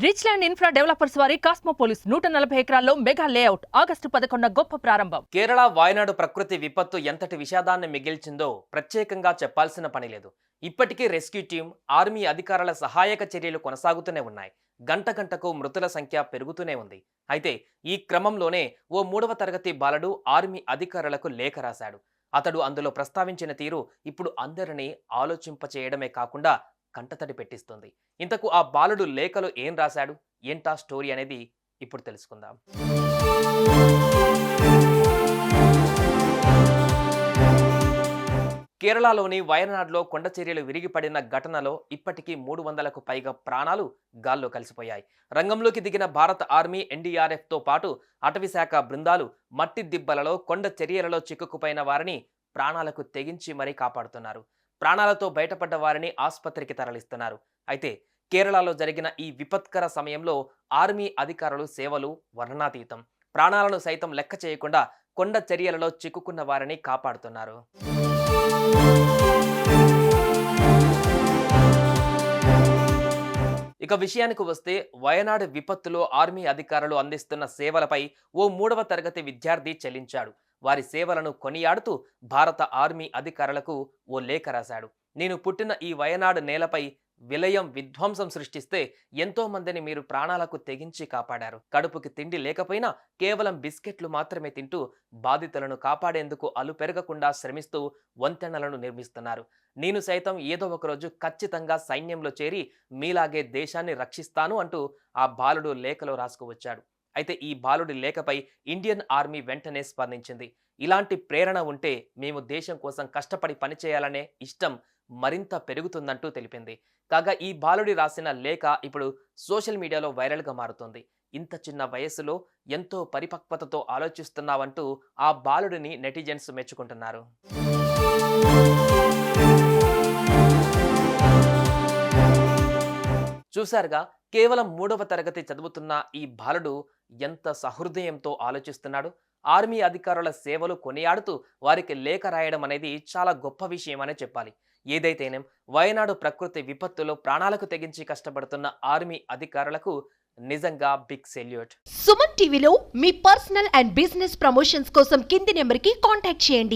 Rich land infra developers వారి కాస్మోపోలిస్ 140 ఎకరాల్లో mega layout August 11 గొప్ప ప్రారంభం. కేరళ వాయనాడు ప్రకృతి విపత్తు ఎంతటి విషాదాన్ని మిగిల్చిందో ప్రత్యేకంగా చెప్పాల్సిన పని లేదు. ఇప్పటికీ రెస్క్యూ టీం, ఆర్మీ అధికారుల సహాయక చర్యలు కొనసాగుతూనే ఉన్నాయి. గంట గంటకు మృతుల సంఖ్య పెరుగుతూనే ఉంది. అయితే ఈ క్రమంలోనే ఓ 3వ తరగతి బాలుడు ఆర్మీ అధికారులకు లేఖ రాశాడు. అతడు అందులో ప్రస్తావించిన తీరు ఇప్పుడు అందరినీ ఆలోచింపచేయడమే కాకుండా కంటతడి పెట్టిస్తుంది. ఇంతకు ఆ బాలుడు లేఖలో ఏం రాశాడు, ఏంటా స్టోరీ అనేది ఇప్పుడు తెలుసుకుందాం. కేరళలోని వయనాడ్లో కొండ చర్యలు విరిగిపడిన ఘటనలో ఇప్పటికీ 300కు పైగా ప్రాణాలు గాల్లో కలిసిపోయాయి. రంగంలోకి దిగిన భారత ఆర్మీ, ఎన్డీఆర్ఎఫ్తో పాటు అటవీశాఖ బృందాలు మట్టి దిబ్బలలో కొండ చర్యలలో చిక్కుకుపోయిన వారిని ప్రాణాలకు తెగించి మరీ కాపాడుతున్నారు. ప్రాణాలతో బయటపడ్డ వారిని ఆసుపత్రికి తరలిస్తున్నారు. అయితే కేరళలో జరిగిన ఈ విపత్కర సమయంలో ఆర్మీ అధికారులు సేవలు వర్ణనాతీతం. ప్రాణాలను సైతం లెక్క చేయకుండా కొండ చర్యలలో చిక్కుకున్న వారిని కాపాడుతున్నారు. ఇక విషయానికి వస్తే, వయనాడు విపత్తులో ఆర్మీ అధికారులు అందిస్తున్న సేవలపై ఓ 3వ తరగతి విద్యార్థి చెల్లించాడు. వారి సేవలను కొనియాడుతూ భారత ఆర్మీ అధికారులకు ఓ లేఖ రాశాడు. నేను పుట్టిన ఈ వయనాడు నేలపై విలయం విధ్వంసం సృష్టిస్తే ఎంతో మందిని మీరు ప్రాణాలకు తెగించి కాపాడారు. కడుపుకి తిండి లేకపోయినా కేవలం బిస్కెట్లు మాత్రమే తింటూ బాధితులను కాపాడేందుకు అలుపెరగకుండా శ్రమిస్తూ వంతెనలను నిర్మిస్తున్నారు. నేను సైతం ఏదో ఒకరోజు ఖచ్చితంగా సైన్యంలో చేరి మీలాగే దేశాన్ని రక్షిస్తాను అంటూ ఆ బాలుడు లేఖలో రాసుకువచ్చాడు. అయితే ఈ బాలుడి లేఖపై ఇండియన్ ఆర్మీ వెంటనే స్పందించింది. ఇలాంటి ప్రేరణ ఉంటే మేము దేశం కోసం కష్టపడి పనిచేయాలనే ఇష్టం మరింత పెరుగుతుందంటూ తెలిపింది. కాగా ఈ బాలుడి రాసిన లేఖ ఇప్పుడు సోషల్ మీడియాలో వైరల్గా మారుతుంది. ఇంత చిన్న వయస్సులో ఎంతో పరిపక్వతతో ఆలోచిస్తున్నావంటూ ఆ బాలుడిని నెటిజన్స్ మెచ్చుకుంటున్నారు. చూశారుగా, కేవలం 3వ తరగతి చదువుతున్న ఈ బాలుడు ఎంత సహృదయంతో ఆలోచిస్తున్నాడు. ఆర్మీ అధికారుల సేవలు కొనియాడుతూ వారికి లేఖ రాయడం అనేది చాలా గొప్ప విషయం అనే చెప్పాలి. ఏదైతేనేం వయనాడు ప్రకృతి విపత్తులో ప్రాణాలకు తెగించి కష్టపడుతున్న ఆర్మీ అధికారులకు నిజంగా బిగ్ సెల్యూట్. సుమన్ టీవీలో మీ పర్సనల్ అండ్ బిజినెస్ ప్రమోషన్స్ కోసం కింది నెంబర్కి కాంటాక్ట్ చేయండి.